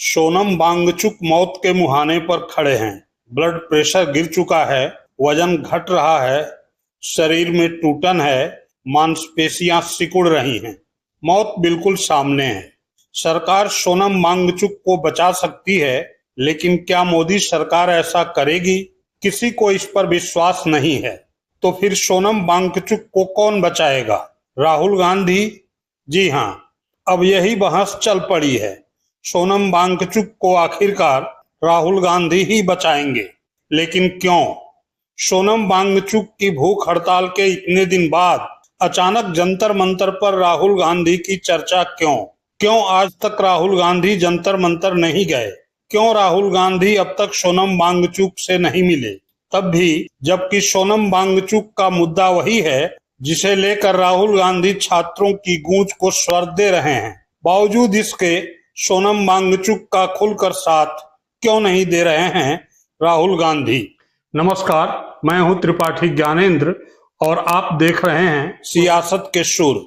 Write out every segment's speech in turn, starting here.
सोनम वांगचुक मौत के मुहाने पर खड़े हैं। ब्लड प्रेशर गिर चुका है, वजन घट रहा है, शरीर में टूटन है, मांसपेशियां सिकुड़ रही हैं। मौत बिल्कुल सामने है। सरकार सोनम वांगचुक को बचा सकती है, लेकिन क्या मोदी सरकार ऐसा करेगी? किसी को इस पर विश्वास नहीं है। तो फिर सोनम वांगचुक को कौन बचाएगा? राहुल गांधी? जी हां, अब यही बहस चल पड़ी है। सोनम वांगचुक को आखिरकार राहुल गांधी ही बचाएंगे, लेकिन क्यों? सोनम वांगचुक की भूख हड़ताल के इतने दिन बाद अचानक जंतर मंतर पर राहुल गांधी की चर्चा क्यों? क्यों आज तक राहुल गांधी जंतर मंतर नहीं गए? क्यों राहुल गांधी अब तक सोनम वांगचुक से नहीं मिले? तब भी जबकि सोनम वांगचुक का मुद्दा वही है जिसे लेकर राहुल गांधी छात्रों की गूंज को स्वर दे रहे हैं। बावजूद इसके सोनम वांगचुक का खुलकर साथ क्यों नहीं दे रहे हैं राहुल गांधी? नमस्कार, मैं हूं त्रिपाठी ज्ञानेंद्र और आप देख रहे हैं सियासत के सुर।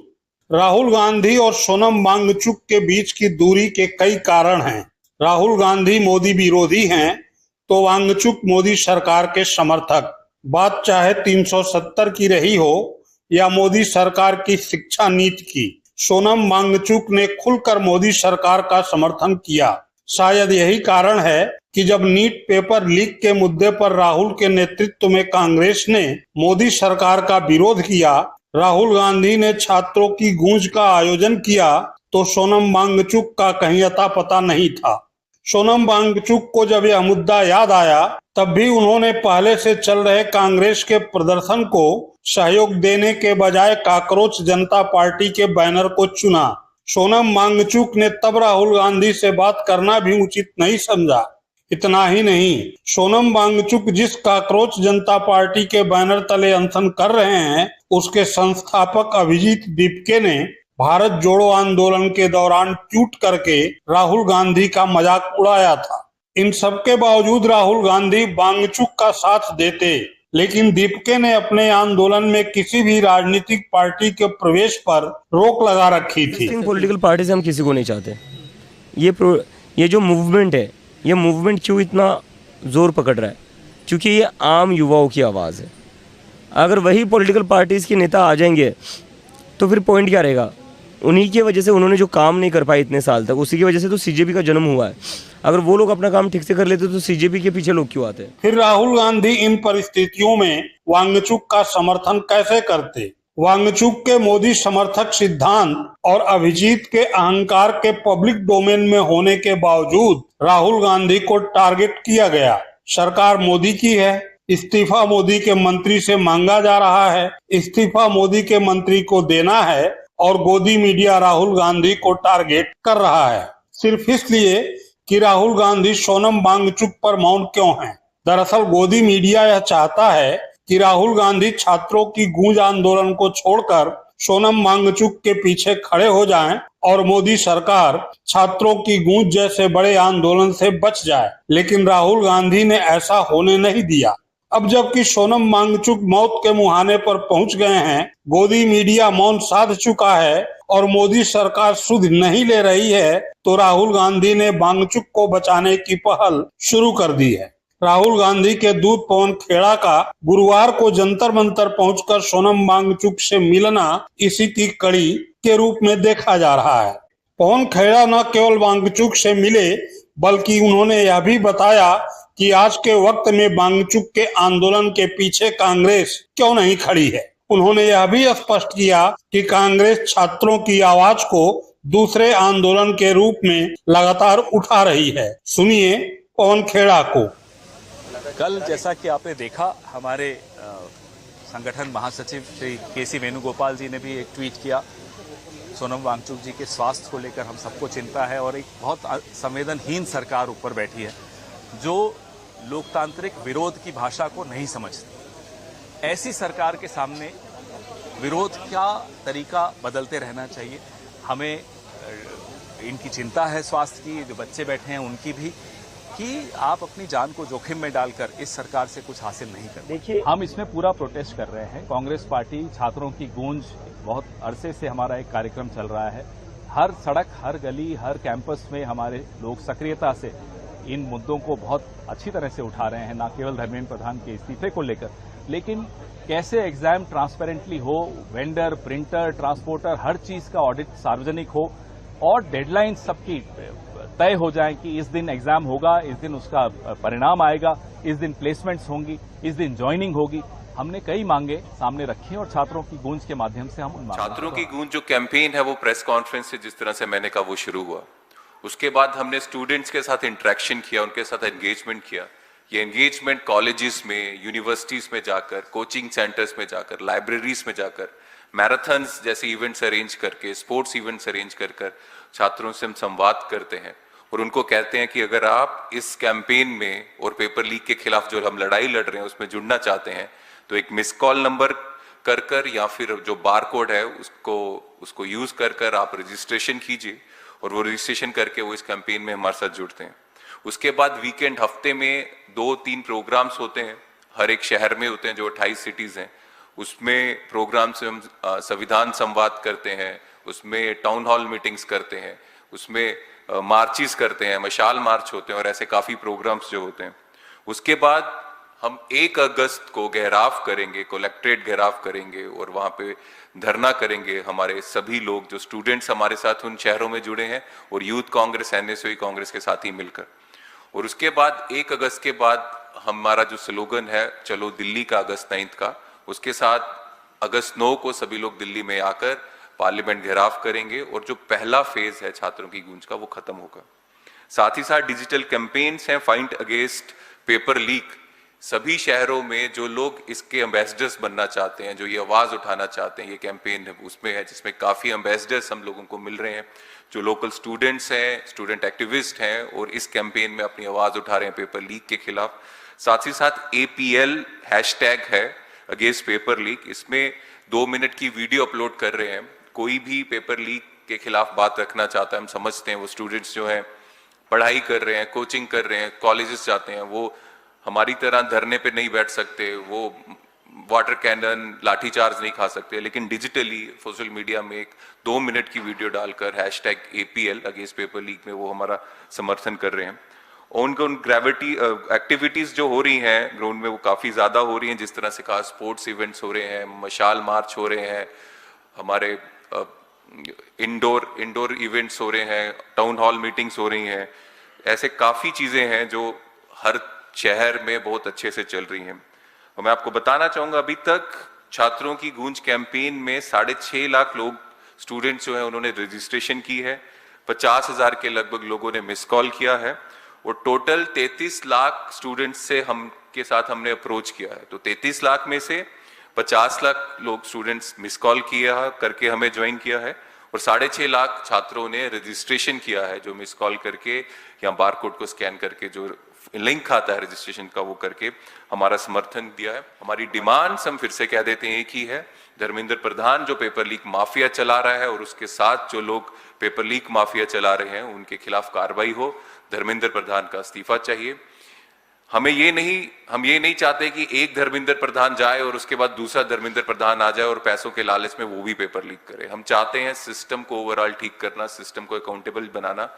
राहुल गांधी और सोनम वांगचुक के बीच की दूरी के कई कारण हैं। राहुल गांधी मोदी विरोधी हैं तो वांगचुक मोदी सरकार के समर्थक। बात चाहे 370 की रही हो या मोदी सरकार की शिक्षा नीति की, सोनम वांगचुक ने खुलकर मोदी सरकार का समर्थन किया। शायद यही कारण है कि जब नीट पेपर लीक के मुद्दे पर राहुल के नेतृत्व में कांग्रेस ने मोदी सरकार का विरोध किया, राहुल गांधी ने छात्रों की गूंज का आयोजन किया, तो सोनम वांगचुक का कहीं अता पता नहीं था। सोनम वांगचुक को जब यह मुद्दा याद आया, तब भी उन्होंने पहले से चल रहे कांग्रेस के प्रदर्शन को सहयोग देने के बजाय काकरोच जनता पार्टी के बैनर को चुना। सोनम वांगचुक ने तब राहुल गांधी से बात करना भी उचित नहीं समझा। इतना ही नहीं, सोनम वांगचुक जिस काकरोच जनता पार्टी के बैनर तले अनशन कर रहे हैं, उसके संस्थापक अभिजीत दीपके ने भारत जोड़ो आंदोलन के दौरान ट्वीट करके राहुल गांधी का मजाक उड़ाया था। इन सबके बावजूद राहुल गांधी वांगचुक का साथ देते, लेकिन दीपके ने अपने आंदोलन में किसी भी राजनीतिक पार्टी के प्रवेश पर रोक लगा रखी थी। पॉलिटिकल पार्टी से हम किसी को नहीं चाहते। ये जो मूवमेंट है, ये मूवमेंट क्यों इतना जोर पकड़ रहा है? क्योंकि ये आम युवाओं की आवाज़ है। अगर वही पॉलिटिकल पार्टीज़ के नेता आ जाएंगे तो फिर पॉइंट क्या रहेगा? उन्हीं की वजह से उन्होंने जो काम नहीं कर पाए इतने साल तक, उसी की वजह से तो सीजेपी का जन्म हुआ है। अगर वो लोग अपना काम ठीक से कर लेते तो सीजेपी के पीछे लोग क्यों आते? फिर राहुल गांधी इन परिस्थितियों में वांगचुक का समर्थन कैसे करते? वांगचुक के मोदी समर्थक सिद्धांत और अभिजीत के अहंकार के पब्लिक डोमेन में होने के बावजूद राहुल गांधी को टारगेट किया गया। सरकार मोदी की है, इस्तीफा मोदी के मंत्री से मांगा जा रहा है, इस्तीफा मोदी के मंत्री को देना है और गोदी मीडिया राहुल गांधी को टारगेट कर रहा है, सिर्फ इसलिए कि राहुल गांधी सोनम वांगचुक पर मौन क्यों हैं। दरअसल गोदी मीडिया यह चाहता है कि राहुल गांधी छात्रों की गूंज आंदोलन को छोड़कर सोनम वांगचुक के पीछे खड़े हो जाएं और मोदी सरकार छात्रों की गूंज जैसे बड़े आंदोलन से बच जाए, लेकिन राहुल गांधी ने ऐसा होने नहीं दिया। अब जबकि सोनम वांगचुक मौत के मुहाने पर पहुंच गए हैं, गोदी मीडिया मौन साध चुका है और मोदी सरकार सुध नहीं ले रही है, तो राहुल गांधी ने वांगचुक को बचाने की पहल शुरू कर दी है। राहुल गांधी के दूत पवन खेड़ा का गुरुवार को जंतर मंतर पहुंचकर सोनम वांगचुक से मिलना इसी की कड़ी के रूप में देखा जा रहा है। पवन खेड़ा न केवल वांगचुक से मिले, बल्कि उन्होंने यह भी बताया कि आज के वक्त में वांगचुक के आंदोलन के पीछे कांग्रेस क्यों नहीं खड़ी है। उन्होंने यह भी स्पष्ट किया कि कांग्रेस छात्रों की आवाज को दूसरे आंदोलन के रूप में लगातार उठा रही है। सुनिए पवन खेड़ा को। कल जैसा कि आपने देखा, हमारे संगठन महासचिव श्री केसी वेणुगोपाल जी ने भी एक ट्वीट किया। सोनम वांगचुक जी के स्वास्थ्य को लेकर हम सबको चिंता है और एक बहुत संवेदनहीन सरकार ऊपर बैठी है जो लोकतांत्रिक विरोध की भाषा को नहीं समझती। ऐसी सरकार के सामने विरोध का तरीका बदलते रहना चाहिए। हमें इनकी चिंता है स्वास्थ्य की, जो बच्चे बैठे हैं उनकी भी, कि आप अपनी जान को जोखिम में डालकर इस सरकार से कुछ हासिल नहीं कर। देखिए, हम इसमें पूरा प्रोटेस्ट कर रहे हैं। कांग्रेस पार्टी छात्रों की गूंज, बहुत अरसे से हमारा एक कार्यक्रम चल रहा है। हर सड़क, हर गली, हर कैंपस में हमारे लोग सक्रियता से इन मुद्दों को बहुत अच्छी तरह से उठा रहे हैं, न केवल धर्मेंद्र प्रधान के इस्तीफे को लेकर, लेकिन कैसे एग्जाम ट्रांसपेरेंटली हो, वेंडर, प्रिंटर, ट्रांसपोर्टर, हर चीज का ऑडिट सार्वजनिक हो और डेडलाइन सबकी तय हो जाए कि इस दिन एग्जाम होगा, इस दिन उसका परिणाम आएगा, इस दिन प्लेसमेंट्स होंगी, इस दिन ज्वाइनिंग होगी। हमने कई मांगे सामने रखी और छात्रों की गूंज के माध्यम से हम उन छात्रों की गूंज जो कैंपेन है वो प्रेस कॉन्फ्रेंस से जिस तरह से मैंने कहा वो शुरू हुआ, उसके बाद हमने स्टूडेंट्स के साथ इंटरेक्शन किया, उनके साथ एंगेजमेंट किया। ये एंगेजमेंट कॉलेजेस में, यूनिवर्सिटीज में जाकर, कोचिंग सेंटर्स में जाकर, लाइब्रेरीज में जाकर, मैराथन्स जैसे इवेंट्स अरेंज करके, स्पोर्ट्स इवेंट्स अरेंज कर छात्रों से हम संवाद करते हैं और उनको कहते हैं कि अगर आप इस कैंपेन में और पेपर लीक के खिलाफ जो हम लड़ाई लड़ रहे हैं उसमें जुड़ना चाहते हैं तो एक मिस कॉल नंबर कर या फिर जो बार कोड है उसको यूज कर आप रजिस्ट्रेशन कीजिए और वो रजिस्ट्रेशन करके वो इस कैंपेन में हमारे साथ जुड़ते हैं। उसके बाद वीकेंड हफ्ते में 2-3 प्रोग्राम्स होते हैं, हर एक शहर में होते हैं जो 28 सिटीज हैं। उसमें प्रोग्राम्स में हम संविधान संवाद करते हैं, उसमें टाउन हॉल मीटिंग्स करते हैं, उसमें मार्चिस करते हैं, मशाल मार्च होते हैं और ऐसे काफी प्रोग्राम्स जो होते हैं। उसके बाद हम 1 अगस्त को घेराव करेंगे, कलेक्ट्रेट घेराव करेंगे और वहां पे धरना करेंगे। हमारे सभी लोग जो स्टूडेंट्स हमारे साथ उन शहरों में जुड़े हैं और यूथ कांग्रेस, एनएसयूआई कांग्रेस के साथ ही मिलकर। और उसके बाद 1 अगस्त के बाद हमारा जो स्लोगन है चलो दिल्ली का अगस्त 9 का, उसके साथ अगस्त 9 को सभी लोग दिल्ली में आकर पार्लियामेंट घेराव करेंगे और जो पहला फेज है छात्रों की गूंज का वो खत्म होगा। साथ ही साथ डिजिटल कैंपेन्स हैं, फाइट अगेंस्ट पेपर लीक। सभी शहरों में जो लोग इसके एम्बेसडर्स बनना चाहते हैं, जो ये आवाज उठाना चाहते हैं, ये कैंपेन है उसमें है, जिसमें काफी एम्बेसडर्स हम लोगों को मिल रहे हैं जो लोकल स्टूडेंट्स हैं, स्टूडेंट एक्टिविस्ट हैं और इस कैंपेन में अपनी आवाज उठा रहे हैं पेपर लीक के खिलाफ। साथ ही साथ APL हैशटैग है अगेंस्ट पेपर लीक, इसमें 2 मिनट की वीडियो अपलोड कर रहे हैं। कोई भी पेपर लीक के खिलाफ बात रखना चाहता है, हम समझते हैं वो स्टूडेंट्स जो हैं पढ़ाई कर रहे हैं, कोचिंग कर रहे हैं, कॉलेजेस जाते हैं, वो हमारी तरह धरने पे नहीं बैठ सकते, वो वाटर कैनन, लाठीचार्ज नहीं खा सकते, लेकिन डिजिटली सोशल मीडिया में एक 2 मिनट की वीडियो डालकर hashtag APL against paper leak में वो हमारा समर्थन कर रहे हैं। उनको ग्रेविटी एक्टिविटीज जो हो रही हैं ग्राउंड में वो काफी ज्यादा हो रही हैं, जिस तरह से कहा स्पोर्ट्स इवेंट्स हो रहे हैं, मशाल मार्च हो रहे हैं, हमारे इंडोर इवेंट्स हो रहे हैं, टाउन हॉल मीटिंग्स हो रही हैं। ऐसे काफी चीजें हैं जो हर शहर में बहुत अच्छे से चल रही हैं। और मैं आपको बताना चाहूंगा अभी तक छात्रों की गूंज कैंपेन में 6.5 लाख लोग स्टूडेंट्स जो हैं उन्होंने रजिस्ट्रेशन की है, 50,000 के लगभग लोगों ने मिस कॉल किया है और टोटल 33 लाख स्टूडेंट्स से हमने अप्रोच किया है। तो 33 लाख में से 50 लाख लोग स्टूडेंट्स मिस कॉल किया करके हमें ज्वाइन किया है और 6.5 लाख छात्रों ने रजिस्ट्रेशन किया है जो मिस कॉल करके या बारकोड को स्कैन करके जो लिंक आता है रजिस्ट्रेशन का वो करके हमारा समर्थन दिया है। हमारी डिमांड्स हम फिर से कह देते हैं एक ही है, धर्मेंद्र प्रधान जो पेपर लीक माफिया चला रहा है और उसके साथ जो लोग पेपर लीक माफिया चला रहे हैं उनके खिलाफ कार्रवाई हो। धर्मेंद्र प्रधान का इस्तीफा चाहिए। हम ये नहीं चाहते कि एक धर्मेंद्र प्रधान जाए और उसके बाद दूसरा धर्मेंद्र प्रधान आ जाए और पैसों के लालच में वो भी पेपर लीक करे। हम चाहते हैं सिस्टम को ओवरऑल ठीक करना, सिस्टम को अकाउंटेबल बनाना।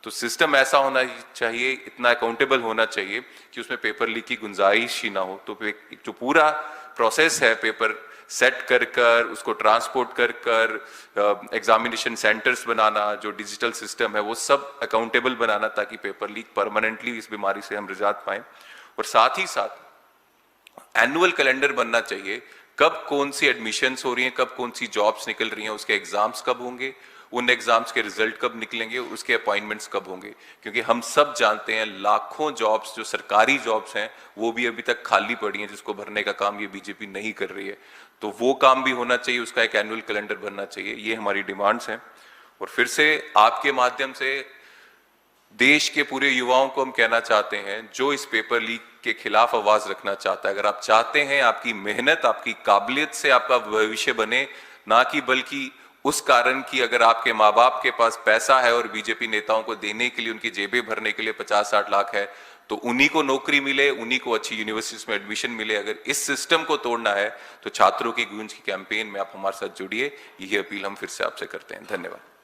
तो सिस्टम ऐसा होना चाहिए, इतना अकाउंटेबल होना चाहिए कि उसमें पेपर लीक की गुंजाइश ही ना हो। तो जो पूरा प्रोसेस है पेपर सेट कर उसको ट्रांसपोर्ट कर एग्जामिनेशन सेंटर्स बनाना, जो डिजिटल सिस्टम है वो सब अकाउंटेबल बनाना ताकि पेपर लीक परमानेंटली इस बीमारी से हम निजात पाएं। और साथ ही साथ एनुअल कैलेंडर बनना चाहिए, कब कौन सी एडमिशन्स हो रही हैं, कब कौन सी जॉब्स निकल रही हैं, उसके एग्जाम्स कब होंगे, उन एग्जाम्स के रिजल्ट कब निकलेंगे, उसके अपॉइंटमेंट्स कब होंगे। क्योंकि हम सब जानते हैं लाखों जॉब्स जो सरकारी जॉब्स हैं वो भी अभी तक खाली पड़ी हैं, जिसको भरने का काम ये बीजेपी नहीं कर रही है। तो वो काम भी होना चाहिए, उसका एक एनुअल कैलेंडर बनना चाहिए। ये हमारी डिमांड्स हैं। और फिर से आपके माध्यम से देश के पूरे युवाओं को हम कहना चाहते हैं जो इस पेपर लीक के खिलाफ आवाज रखना चाहता है, अगर आप चाहते हैं आपकी मेहनत, आपकी काबिलियत से आपका भविष्य बने, ना कि बल्कि उस कारण कि अगर आपके माँ बाप के पास पैसा है और बीजेपी नेताओं को देने के लिए, उनकी जेबें भरने के लिए 50-60 लाख है, तो उन्हीं को नौकरी मिले, उन्हीं को अच्छी यूनिवर्सिटीज में एडमिशन मिले। अगर इस सिस्टम को तोड़ना है तो छात्रों की गूंज की कैंपेन में आप हमारे साथ जुड़िए। यही अपील हम फिर से आपसे करते हैं। धन्यवाद।